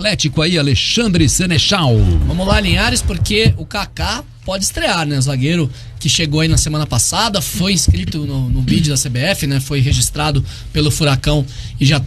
Atlético aí, Alexandre Senechal. Vamos lá, Linhares, porque o Kaká pode estrear, né? O zagueiro que chegou aí na semana passada, foi inscrito no bid da CBF, né? Foi registrado pelo Furacão e já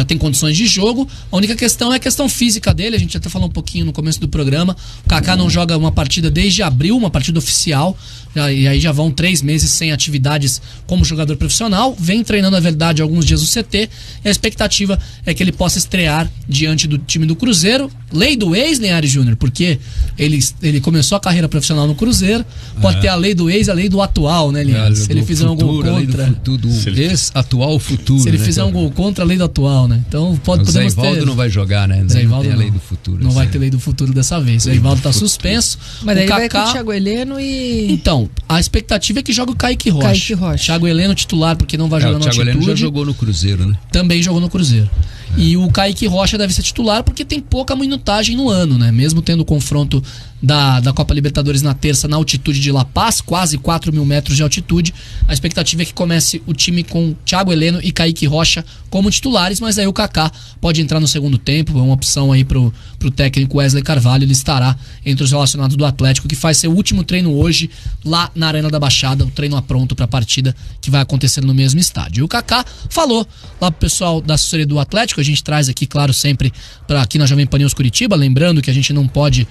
tem condições de jogo. A única questão é a questão física dele. A gente até falou um pouquinho no começo do programa. O Kaká não joga uma partida desde abril, uma partida oficial. E aí já vão 3 meses sem atividades como jogador profissional. Vem treinando, na verdade, alguns dias no CT. E a expectativa é que ele possa estrear diante do time do Cruzeiro. Lei do ex, Linhares Júnior, porque ele começou a carreira profissional no Cruzeiro. Pode ter a lei do ex e a lei do atual, né, Linhares? Se ele fizer um gol contra... Do ex-atual futuro. Se ele fizer um gol contra a lei do atual, né? Então podemos ter... O Zé Ivaldo não vai jogar, né? Zé Ivaldo tem a lei do futuro. Não vai ter lei do futuro dessa vez. O Zé Ivaldo tá suspenso. Mas aí vai com o Thiago Heleno e... Então, a expectativa é que jogue o Kaique Rocha. Thiago Heleno titular, porque não vai jogar no Altitude. O Thiago Heleno já jogou no Cruzeiro, né? Também jogou no Cruzeiro. E o Kaique Rocha deve ser titular porque tem pouca minutagem no ano, né? Mesmo tendo o confronto da Copa Libertadores na terça na altitude de La Paz, quase 4.000 metros de altitude, a expectativa é que comece o time com Thiago Heleno e Kaique Rocha como titulares, mas aí o Kaká pode entrar no segundo tempo, é uma opção aí pro técnico Wesley Carvalho. Ele estará entre os relacionados do Atlético, que faz seu último treino hoje lá na Arena da Baixada, o treino pronto para a partida que vai acontecer no mesmo estádio. E o Kaká falou lá pro pessoal da assessoria do Atlético. A gente traz aqui, claro, sempre para aqui na Jovem Pan News Curitiba, lembrando que a gente não pode,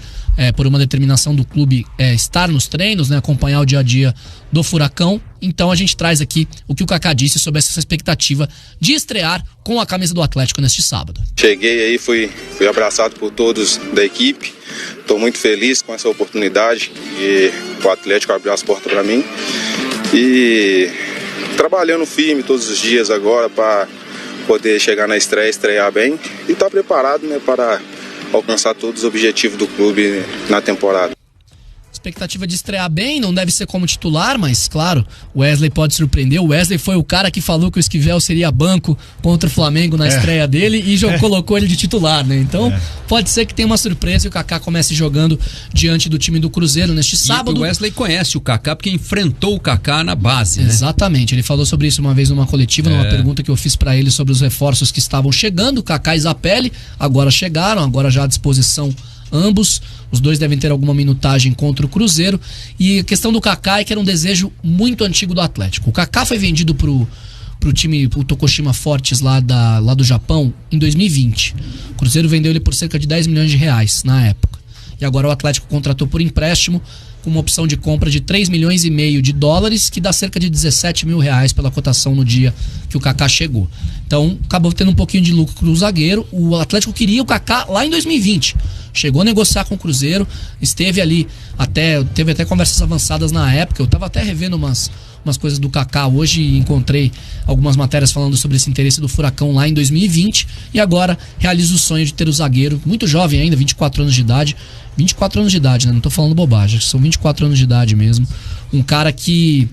por uma determinação do clube, estar nos treinos, né, acompanhar o dia a dia do Furacão. Então a gente traz aqui o que o Kaká disse sobre essa expectativa de estrear com a camisa do Atlético neste sábado. Cheguei aí, fui abraçado por todos da equipe. Estou muito feliz com essa oportunidade e o Atlético abriu as portas para mim. E trabalhando firme todos os dias agora para poder chegar na estrear bem e estar preparado, né, para alcançar todos os objetivos do clube na temporada. Expectativa de estrear bem, não deve ser como titular, mas claro, o Wesley pode surpreender. O Wesley foi o cara que falou que o Esquivel seria banco contra o Flamengo na estreia dele e colocou ele de titular, né? Então pode ser que tenha uma surpresa e o Kaká comece jogando diante do time do Cruzeiro neste sábado. E o Wesley conhece o Kaká porque enfrentou o Kaká na base, né? Exatamente, ele falou sobre isso uma vez numa coletiva, numa pergunta que eu fiz pra ele sobre os reforços que estavam chegando. O Kaká e Zapelli agora chegaram, agora já à disposição ambos. Os dois devem ter alguma minutagem contra o Cruzeiro. E a questão do Kaká é que era um desejo muito antigo do Atlético. O Kaká foi vendido pro time, o Tokushima Fortes lá do Japão em 2020. O Cruzeiro vendeu ele por cerca de 10 milhões de reais na época. E agora o Atlético contratou por empréstimo com uma opção de compra de 3 milhões e meio de dólares, que dá cerca de 17 mil reais pela cotação no dia que o Kaká chegou. Então acabou tendo um pouquinho de lucro pro zagueiro. O Atlético queria o Kaká lá em 2020. Chegou a negociar com o Cruzeiro, teve até conversas avançadas na época. Eu tava até revendo umas coisas do Kaká hoje e encontrei algumas matérias falando sobre esse interesse do Furacão lá em 2020. E agora realiza o sonho de ter o zagueiro, muito jovem ainda, 24 anos de idade. 24 anos de idade, né? Não tô falando bobagem, são 24 anos de idade mesmo. Um cara que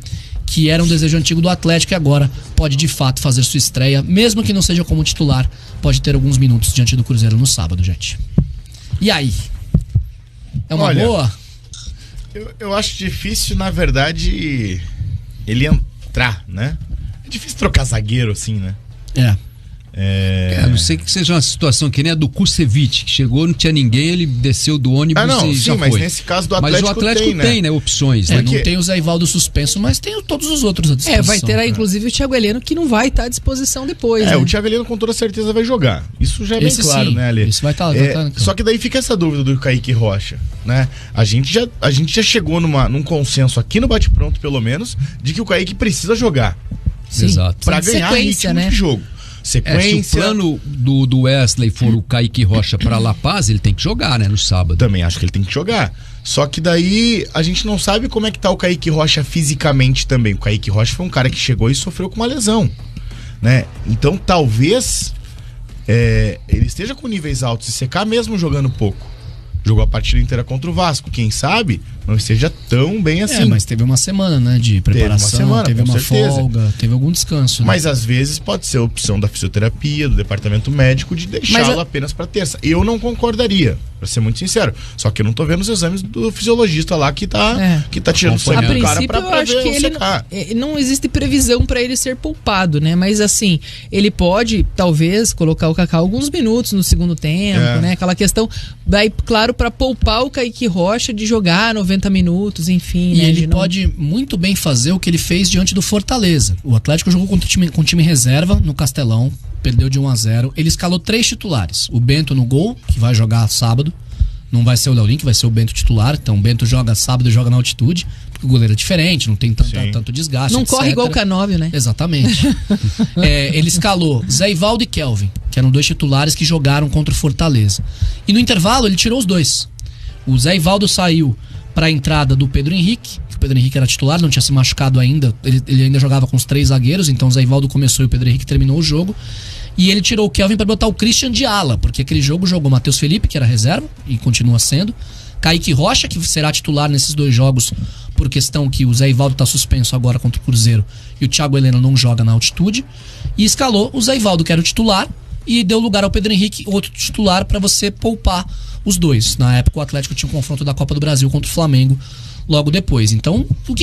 era um desejo antigo do Atlético e agora pode de fato fazer sua estreia, mesmo que não seja como titular, pode ter alguns minutos diante do Cruzeiro no sábado, gente. E aí? É uma boa? Eu acho difícil, na verdade, ele entrar, né? É difícil trocar zagueiro assim, né? A não ser que seja uma situação que nem a do Kusevich, que chegou, não tinha ninguém, ele desceu do ônibus e já foi. Mas nesse caso do Atlético, mas o Atlético tem, né, opções. Não tem o Zé Ivaldo suspenso, mas tem todos os outros à disposição. Vai ter aí, inclusive, o Thiago Heleno, que não vai estar à disposição depois. O Thiago Heleno com toda certeza vai jogar. Isso já é bem claro, né, Ale? Isso vai estar. Só que daí fica essa dúvida do Kaique Rocha, né? A gente já chegou num consenso aqui no Bate Pronto, pelo menos, de que o Kaique precisa jogar. Sim. Exato. Pra ganhar ritmo, né, de jogo. Sequência. Se o plano do Wesley for o Kaique Rocha para La Paz, ele tem que jogar, né, no sábado. Também acho que ele tem que jogar. Só que daí a gente não sabe como é que tá o Kaique Rocha fisicamente também. O Kaique Rocha foi um cara que chegou e sofreu com uma lesão, né? Então talvez ele esteja com níveis altos e secar mesmo jogando pouco. Jogou a partida inteira contra o Vasco, quem sabe não esteja tão bem assim. Mas teve uma semana, né, de preparação, teve uma folga, teve algum descanso. Né? Mas às vezes pode ser a opção da fisioterapia, do departamento médico, de deixá-lo apenas para terça. Eu não concordaria, pra ser muito sincero. Só que eu não tô vendo os exames do fisiologista lá que tá tirando sangue do cara pra eu acho que ele não existe previsão para ele ser poupado, né? Mas assim, ele pode, talvez, colocar o Kaká alguns minutos no segundo tempo, né? Aquela questão, daí, claro, para poupar o Kaique Rocha de jogar 90 minutos, enfim. E ele pode muito bem fazer o que ele fez diante do Fortaleza. O Atlético jogou com time reserva no Castelão, perdeu de 1-0. Ele escalou 3 titulares. O Bento no gol, que vai jogar sábado. Não vai ser o Léo Link, vai ser o Bento titular. Então o Bento joga sábado e joga na altitude, porque o goleiro é diferente, não tem tanto desgaste. Não etc. corre igual o Canóbio, né? Exatamente. Ele escalou Zé Ivaldo e Kelvin, que eram 2 titulares que jogaram contra o Fortaleza. E no intervalo ele tirou os 2. O Zé Ivaldo saiu para a entrada do Pedro Henrique. O Pedro Henrique era titular, não tinha se machucado ainda. Ele ainda jogava com os 3 zagueiros, então o Zé Ivaldo começou e o Pedro Henrique terminou o jogo. E ele tirou o Kelvin para botar o Christian de ala, porque aquele jogo jogou Matheus Felipe, que era reserva e continua sendo, Kaique Rocha, que será titular nesses 2 jogos por questão que o Zé Ivaldo está suspenso agora contra o Cruzeiro e o Thiago Heleno não joga na altitude, e escalou o Zé Ivaldo, que era o titular, e deu lugar ao Pedro Henrique, outro titular, para você poupar os 2. Na época o Atlético tinha um confronto da Copa do Brasil contra o Flamengo logo depois. Então, por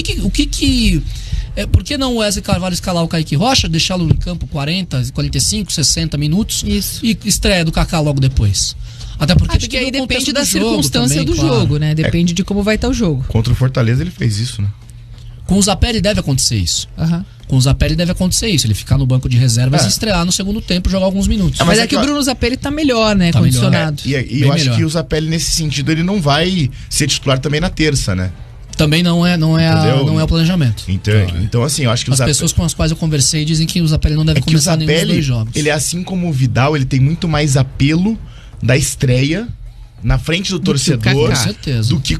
que não o Wesley Carvalho escalar o Kaique Rocha, deixá-lo em campo 40, 45, 60 minutos e estreia do Kaká logo depois? Até porque acho que aí depende da circunstância do jogo, né? Depende de como vai estar o jogo. Contra o Fortaleza ele fez isso, né? Com o Zapelli deve acontecer isso. Com o Zapelli deve acontecer isso. Ele ficar no banco de reservas e estrear no segundo tempo, jogar alguns minutos. Mas é que o Bruno Zapelli tá melhor, né? Tá condicionado. Melhor. E eu acho que o Zapelli, nesse sentido, ele não vai ser titular também na terça, né? Também não é o planejamento. Então, assim, eu acho que as pessoas com as quais eu conversei dizem que o Zapelli não deve começar nenhum dos 2 jogos. Ele é assim como o Vidal, ele tem muito mais apelo da estreia na frente do torcedor do que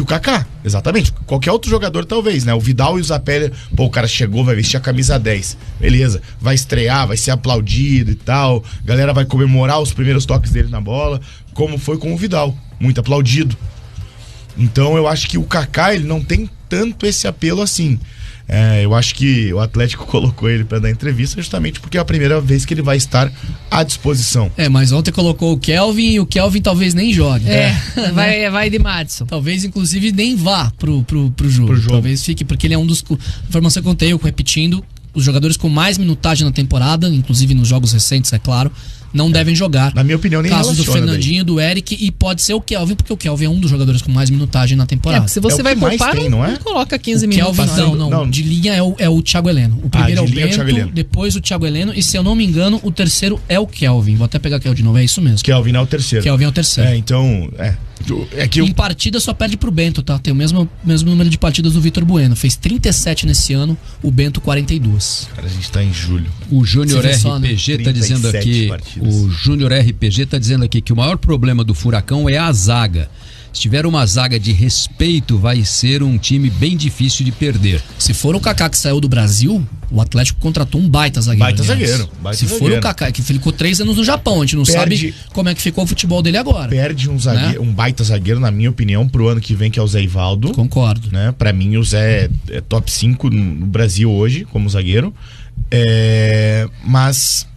o Kaká. Exatamente. Qualquer outro jogador, talvez, né? O Vidal e o Zapelli, o cara chegou, vai vestir a camisa 10. Beleza. Vai estrear, vai ser aplaudido e tal. A galera vai comemorar os primeiros toques dele na bola, como foi com o Vidal. Muito aplaudido. Então eu acho que o Kaká, ele não tem tanto esse apelo assim. Eu acho que o Atlético colocou ele para dar entrevista justamente porque é a primeira vez que ele vai estar à disposição. Mas ontem colocou o Kelvin e o Kelvin talvez nem jogue. Vai de Madison. Talvez inclusive nem vá pro jogo. Talvez fique, porque ele é um dos... Informação que eu tenho, repetindo, os jogadores com mais minutagem na temporada, inclusive nos jogos recentes, é claro, não devem jogar. Na minha opinião, nem casos do Fernandinho, do Eric, e pode ser o Kelvin, porque o Kelvin é um dos jogadores com mais minutagem na temporada. Se você vai poupar, não coloca 15 minutos. Kelvin, não. De linha é o Thiago Heleno. O primeiro é o Bento, depois o Thiago Heleno, e se eu não me engano, o terceiro é o Kelvin. Vou até pegar aqui de novo, é isso mesmo. Kelvin é o terceiro. Em partida só perde pro Bento, tá? Tem o mesmo número de partidas do Vitor Bueno. Fez 37 nesse ano, o Bento 42. Cara, a gente tá em julho. O Júnior RPG tá dizendo aqui... O Júnior RPG tá dizendo aqui que o maior problema do Furacão é a zaga. Se tiver uma zaga de respeito, vai ser um time bem difícil de perder. Se for o Kaká que saiu do Brasil, o Atlético contratou um baita zagueiro. Se for o Kaká, que ficou 3 anos no Japão, a gente não sabe como é que ficou o futebol dele agora. Perde um zagueiro, um baita zagueiro, na minha opinião, pro ano que vem, que é o Zé Ivaldo. Concordo. Né? Pra mim, o Zé é top 5 no Brasil hoje, como zagueiro. Mas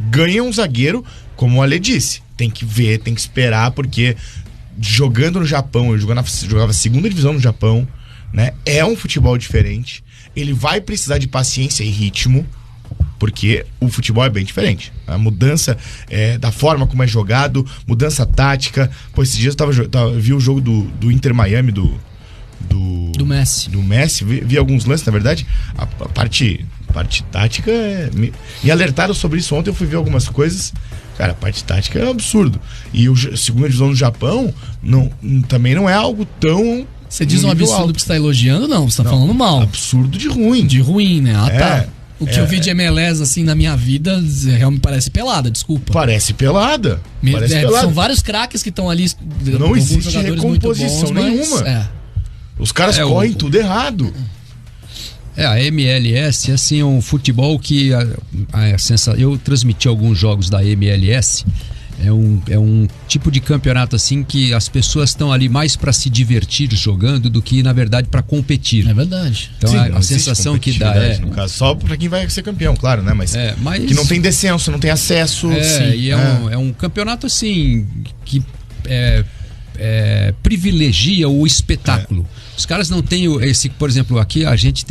ganha um zagueiro, como o Ale disse. Tem que ver, tem que esperar, porque jogando no Japão, eu jogava segunda divisão no Japão, né? É um futebol diferente. Ele vai precisar de paciência e ritmo, porque o futebol é bem diferente. A mudança da forma como é jogado, mudança tática. Pô, esses dias eu vi o jogo do Inter Miami, do Messi. Do Messi, vi alguns lances, na verdade. A parte tática me alertaram sobre isso ontem, eu fui ver algumas coisas. Cara, a parte tática é um absurdo. E a segunda divisão no Japão também não é algo tão... Você diz um absurdo alto. Porque você tá elogiando, não. Você tá falando mal. Absurdo de ruim. De ruim, né? Tá. O que eu vi de MLS, assim, na minha vida, realmente parece pelada, desculpa. Parece pelada. São vários craques que estão ali. Não existe recomposição nenhuma. Os caras correm tudo errado. A MLS, assim, é um futebol que eu transmiti alguns jogos da MLS. É um tipo de campeonato assim que as pessoas estão ali mais para se divertir jogando do que, na verdade, para competir. É verdade. Então Sim, a sensação que dá no caso, só para quem vai ser campeão, claro, né? Mas que não tem descenso, não tem acesso. É um campeonato assim que privilegia o espetáculo. Os caras não têm esse, por exemplo, aqui a gente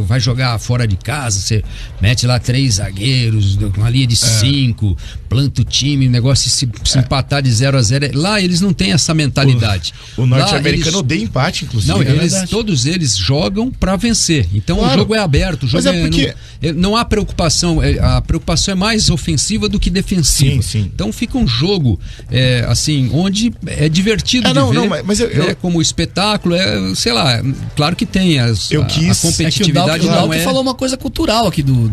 vai jogar fora de casa, você mete lá 3 zagueiros, uma linha de 5, planta o time, o negócio se empatar de 0-0. Lá eles não têm essa mentalidade. O norte-americano odeia empate, inclusive. Não, todos eles jogam para vencer. Então o jogo é aberto, o jogo não há preocupação, a preocupação é mais ofensiva do que defensiva. Sim. Então fica um jogo assim, onde é divertido de ver, mas como espetáculo, sei lá, claro que tem a competitividade. O Dalton falou uma coisa cultural aqui do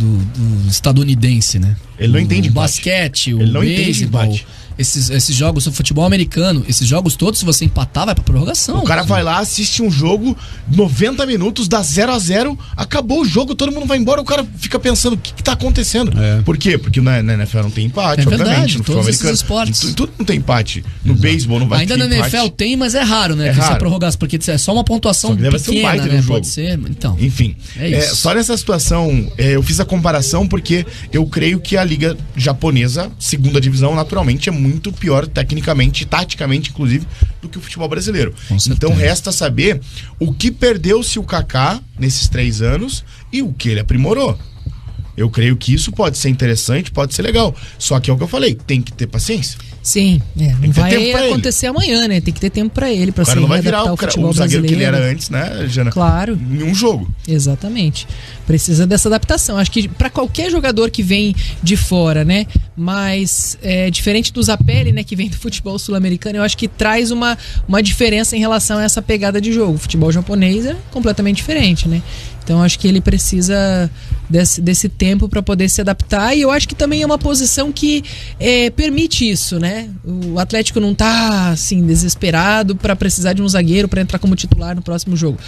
estadunidense, né? Ele não entende o basquete, o beisebol, esses jogos, o futebol americano, esses jogos todos, se você empatar, vai pra prorrogação. O cara vai lá, assiste um jogo, 90 minutos, dá 0-0, acabou o jogo, todo mundo vai embora, o cara fica pensando, o que tá acontecendo? Por quê? Porque na NFL não tem empate, obviamente. Verdade, no futebol americano. Esportes. Tudo não tem empate. No beisebol não vai ter empate. Ainda na NFL tem, mas é raro, né? Raro. Prorrogação, porque é só uma pontuação pequena, ser um baita, né? Pode ser, então. Enfim, isso. Só nessa situação, eu fiz a comparação porque eu creio que a liga japonesa, segunda divisão, naturalmente é muito pior tecnicamente, taticamente, inclusive, do que o futebol brasileiro. Então resta saber o que perdeu-se o Kaká nesses 3 anos e o que ele aprimorou. Eu creio que isso pode ser interessante, pode ser legal. Só que é o que eu falei, tem que ter paciência. Sim, não vai acontecer amanhã, né? Tem que ter tempo pra ele, pra se readaptar ao futebol zagueiro brasileiro. Que ele era antes, né, Jana? Claro. Em um jogo. Exatamente. Precisa dessa adaptação. Acho que pra qualquer jogador que vem de fora, né? Mas diferente do Zapelli, né? Que vem do futebol sul-americano, eu acho que traz uma diferença em relação a essa pegada de jogo. O futebol japonês é completamente diferente, né? Então acho que ele precisa desse tempo para poder se adaptar, e eu acho que também é uma posição que permite isso, né? O Atlético não tá assim desesperado para precisar de um zagueiro para entrar como titular no próximo jogo.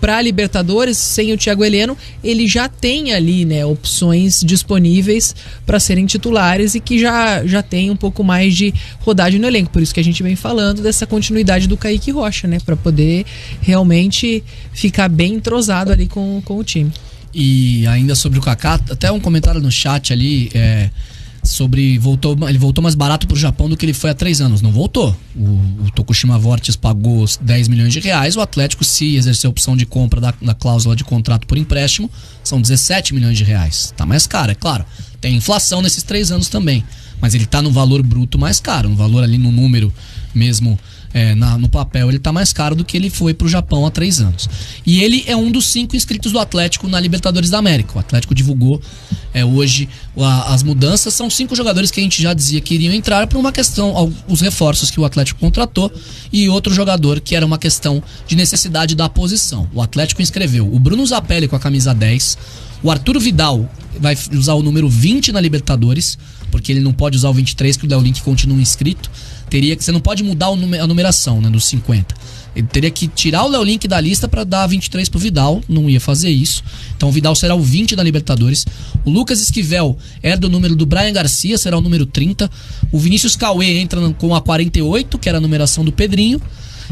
Para a Libertadores, sem o Thiago Heleno, ele já tem ali, né, opções disponíveis para serem titulares e que já tem um pouco mais de rodagem no elenco. Por isso que a gente vem falando dessa continuidade do Kaique Rocha, né, para poder realmente ficar bem entrosado ali com o time. E ainda sobre o Kaká, até um comentário no chat ali, sobre ele voltou mais barato pro Japão do que ele foi há 3 anos. Não voltou. O Tokushima Vortis pagou 10 milhões de reais. O Atlético, se exercer a opção de compra da cláusula de contrato por empréstimo, são 17 milhões de reais. Tá mais caro, é claro. Tem inflação nesses 3 anos também. Mas ele tá no valor bruto mais caro. No valor ali no número mesmo, no papel, ele tá mais caro do que ele foi pro Japão há 3 anos. E ele é um dos 5 inscritos do Atlético na Libertadores da América. O Atlético divulgou hoje as mudanças. São 5 jogadores que a gente já dizia que iriam entrar por uma questão, os reforços que o Atlético contratou, e outro jogador que era uma questão de necessidade da posição. O Atlético inscreveu o Bruno Zapelli com a camisa 10, o Arturo Vidal vai usar o número 20 na Libertadores, porque ele não pode usar o 23, que o Léo Link continua inscrito. Você não pode mudar a numeração, né, dos 50. Ele teria que tirar o Léo Link da lista para dar 23 pro Vidal, não ia fazer isso. Então o Vidal será o 20 da Libertadores. O Lucas Esquivel herda o número do Brian Garcia, será o número 30. O Vinícius Cauê entra com a 48, que era a numeração do Pedrinho.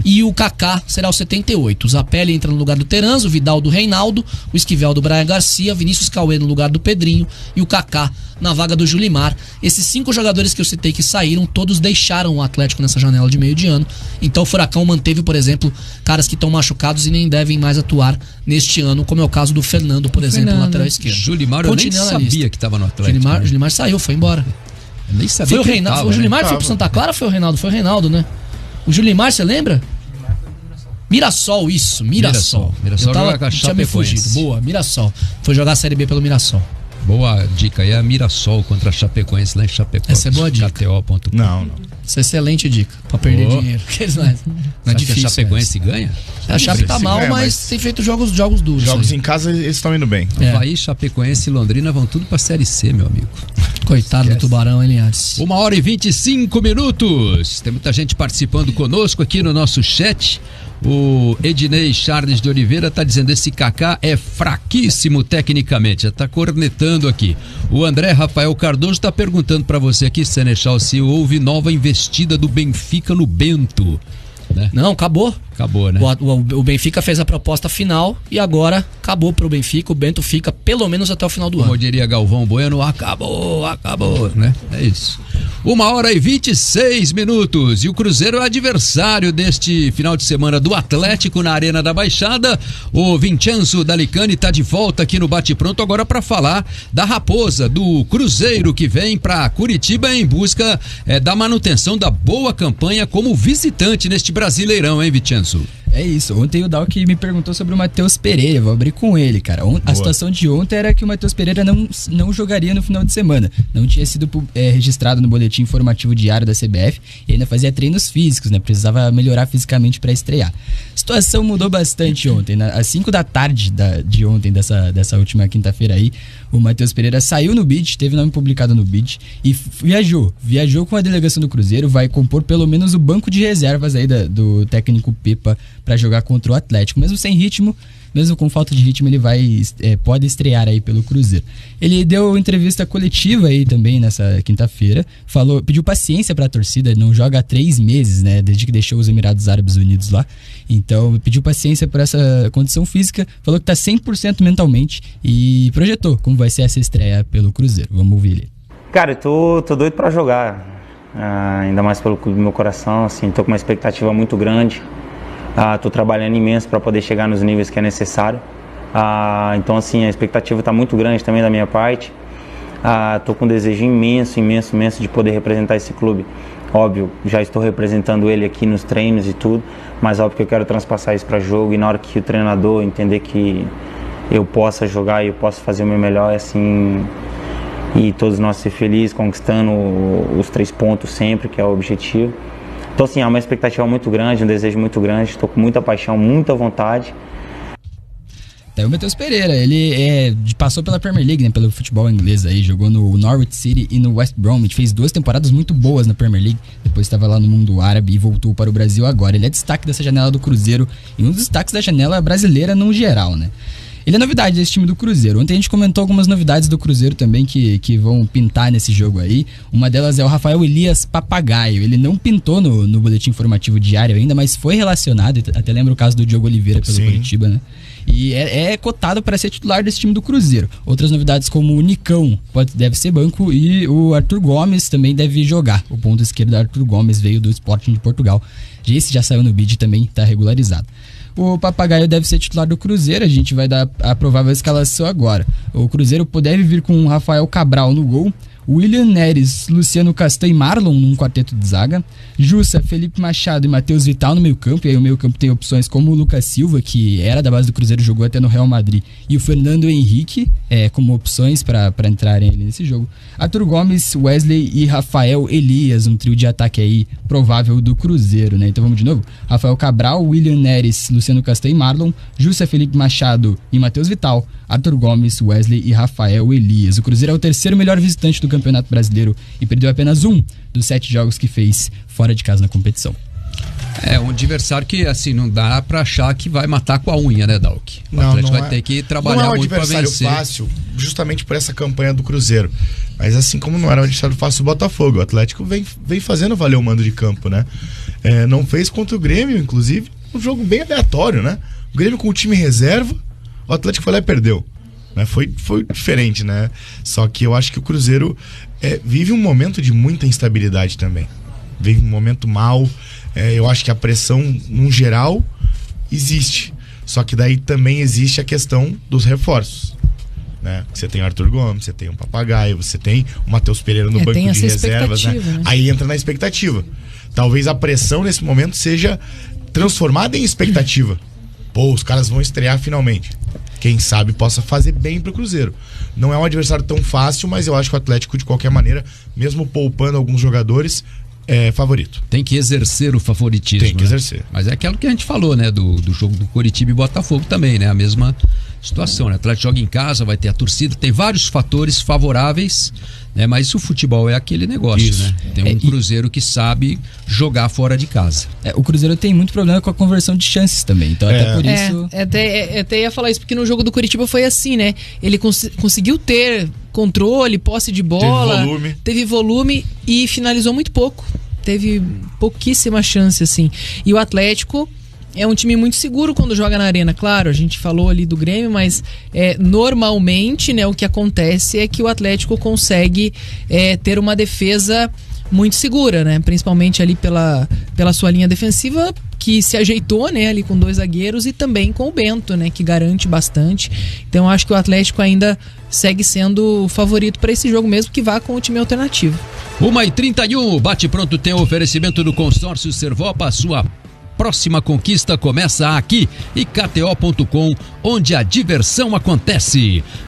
E o Kaká será o 78. O Zapelli entra no lugar do Teranzo, o Vidal do Reinaldo, o Esquivel do Brian Garcia, Vinícius Cauê no lugar do Pedrinho e o Kaká na vaga do Julimar. Esses 5 jogadores que eu citei que saíram, todos deixaram o Atlético nessa janela de meio de ano. Então o Furacão manteve, por exemplo, caras que estão machucados e nem devem mais atuar neste ano, como é o caso do Fernando, por exemplo, lateral esquerdo. Julimar, eu nem sabia que estava no Atlético. Julimar saiu, foi embora. Eu nem sabia. Foi o Reinaldo. Tava, o Julimar foi pro Santa Clara ou foi o Reinaldo? Foi o Reinaldo, né? O Julimar, você lembra? Mirassol, isso, Mirassol. Mirassol joga com a Chapecoense. Boa, Mirassol. Foi jogar a Série B pelo Mirassol. Boa dica, é a Mirassol contra a Chapecoense lá em Chapecó. Essa é boa dica. KTO.com. Não. Essa é excelente dica, pra perder dinheiro. Não é difícil. Que a Chapecoense ganha? A Chape tá mal, mas tem feito jogos duros. Jogos em casa, eles estão indo bem. Havaí, Chapecoense e Londrina vão tudo pra Série C, meu amigo. Coitado do Tubarão, hein, Linhares? 1h25. Tem muita gente participando conosco aqui no nosso chat. O Ednei Charles de Oliveira tá dizendo: esse Kaká é fraquíssimo tecnicamente, já tá cornetando aqui. O André Rafael Cardoso tá perguntando para você aqui, Senechal, se houve nova investida do Benfica no Bento, né? Não, acabou. Acabou, né? O Benfica fez a proposta final e agora acabou pro Benfica. O Bento fica pelo menos até o final do ano. Como diria Galvão Bueno, acabou, né? É isso. 1h26. E o Cruzeiro é adversário deste final de semana do Atlético na Arena da Baixada. O Vincenzo Dalicani está de volta aqui no Bate Pronto agora para falar da Raposa, do Cruzeiro, que vem para Curitiba em busca da manutenção da boa campanha como visitante neste Brasileirão, hein, Vincenzo? É isso, ontem o Dalk me perguntou sobre o Matheus Pereira, vou abrir com ele, cara. A situação de ontem era que o Matheus Pereira não jogaria no final de semana, não tinha sido registrado no boletim informativo diário da CBF e ainda fazia treinos físicos, né? Precisava melhorar fisicamente para estrear. A situação mudou bastante ontem, né? Às 5 da tarde de ontem, dessa última quinta-feira aí, o Matheus Pereira saiu no BID, teve nome publicado no BID e viajou com a delegação do Cruzeiro, vai compor pelo menos o banco de reservas aí do técnico Pepa para jogar contra o Atlético. Mesmo sem ritmo, mesmo com falta de ritmo, ele pode estrear aí pelo Cruzeiro. Ele deu entrevista coletiva aí também nessa quinta-feira, pediu paciência para a torcida, não joga há 3 meses, né, desde que deixou os Emirados Árabes Unidos lá. Então, pediu paciência por essa condição física, falou que tá 100% mentalmente e projetou como vai ser essa estreia pelo Cruzeiro. Vamos ouvir ele. Cara, eu tô doido para jogar, ainda mais pelo clube do meu coração, assim, tô com uma expectativa muito grande. Estou trabalhando imenso para poder chegar nos níveis que é necessário. Então, assim, a expectativa está muito grande também da minha parte. Estou com um desejo imenso de poder representar esse clube. Óbvio, já estou representando ele aqui nos treinos e tudo, mas óbvio que eu quero transpassar isso para jogo e na hora que o treinador entender que eu possa jogar e eu posso fazer o meu melhor, assim, e todos nós ser felizes, conquistando os 3 pontos sempre, que é o objetivo. Então, assim, há uma expectativa muito grande, um desejo muito grande, estou com muita paixão, muita vontade. Até o Matheus Pereira, ele passou pela Premier League, né, pelo futebol inglês aí, jogou no Norwich City e no West Bromwich, fez 2 temporadas muito boas na Premier League, depois estava lá no mundo árabe e voltou para o Brasil agora. Ele é destaque dessa janela do Cruzeiro e um dos destaques da janela brasileira no geral, né? Ele é novidade desse time do Cruzeiro. Ontem a gente comentou algumas novidades do Cruzeiro também que vão pintar nesse jogo aí. Uma delas é o Rafael Elias Papagaio. Ele não pintou no boletim informativo diário ainda, mas foi relacionado. Até lembra o caso do Diogo Oliveira pelo Curitiba, né? E é cotado para ser titular desse time do Cruzeiro. Outras novidades como o Nicão deve ser banco e o Arthur Gomes também deve jogar. O ponto esquerdo Arthur Gomes veio do Sporting de Portugal. Esse já saiu no bid também, está regularizado. O Papagaio deve ser titular do Cruzeiro, a gente vai dar a provável escalação agora. O Cruzeiro deve vir com o Rafael Cabral no gol, William Neres, Luciano Castan e Marlon num quarteto de zaga, Jussa, Felipe Machado e Matheus Vital no meio campo, e aí o meio campo tem opções como o Lucas Silva, que era da base do Cruzeiro, jogou até no Real Madrid, e o Fernando Henrique como opções para entrarem ali nesse jogo. Arthur Gomes, Wesley e Rafael Elias, um trio de ataque aí provável do Cruzeiro, né? Então vamos de novo: Rafael Cabral, William Neres, Luciano Castan e Marlon, Jussa, Felipe Machado e Matheus Vital, Arthur Gomes, Wesley e Rafael Elias. O Cruzeiro é o terceiro melhor visitante do Campeonato Brasileiro e perdeu apenas 1 dos 7 jogos que fez fora de casa na competição. É um adversário que, assim, não dá pra achar que vai matar com a unha, né, Dalk? O Atlético vai ter que trabalhar muito pra vencer. Não é um adversário fácil, justamente por essa campanha do Cruzeiro. Mas assim como não era um adversário fácil o Botafogo, o Atlético vem fazendo valer o mando de campo, né? Não fez contra o Grêmio, inclusive, um jogo bem aleatório, né? O Grêmio com o time reserva, o Atlético foi lá e perdeu. Foi diferente, né? Só que eu acho que o Cruzeiro vive um momento de muita instabilidade também. Vive um momento mau. Eu acho que a pressão, no geral, existe. Só que daí também existe a questão dos reforços, né? Você tem o Arthur Gomes, você tem o Papagaio, você tem o Matheus Pereira no banco de reservas, né? Aí entra na expectativa. Talvez a pressão nesse momento seja transformada em expectativa. Pô, os caras vão estrear finalmente. Quem sabe possa fazer bem pro Cruzeiro. Não é um adversário tão fácil, mas eu acho que o Atlético, de qualquer maneira, mesmo poupando alguns jogadores, é favorito. Tem que exercer o favoritismo. Tem que exercer. Mas é aquilo que a gente falou, né? Do jogo do Coritiba e Botafogo também, né? A mesma situação, né? O Atlético joga em casa, vai ter a torcida, tem vários fatores favoráveis, Mas o futebol é aquele negócio, Isso. né? Tem um Cruzeiro que sabe jogar fora de casa. O Cruzeiro tem muito problema com a conversão de chances também, então até por isso... Até ia falar isso, porque no jogo do Curitiba foi assim, né? Ele conseguiu ter controle, posse de bola, teve volume e finalizou muito pouco. Teve pouquíssima chance, assim. E o Atlético é um time muito seguro quando joga na arena. Claro, a gente falou ali do Grêmio, mas normalmente, né, o que acontece é que o Atlético consegue ter uma defesa muito segura, né? Principalmente ali pela sua linha defensiva, que se ajeitou, né, ali com 2 zagueiros, e também com o Bento, né, que garante bastante. Então eu acho que o Atlético ainda segue sendo o favorito para esse jogo, mesmo que vá com o time alternativo. 1h31, Bate Pronto tem o oferecimento do consórcio Servopa. Sua próxima conquista começa aqui, e KTO.com, onde a diversão acontece.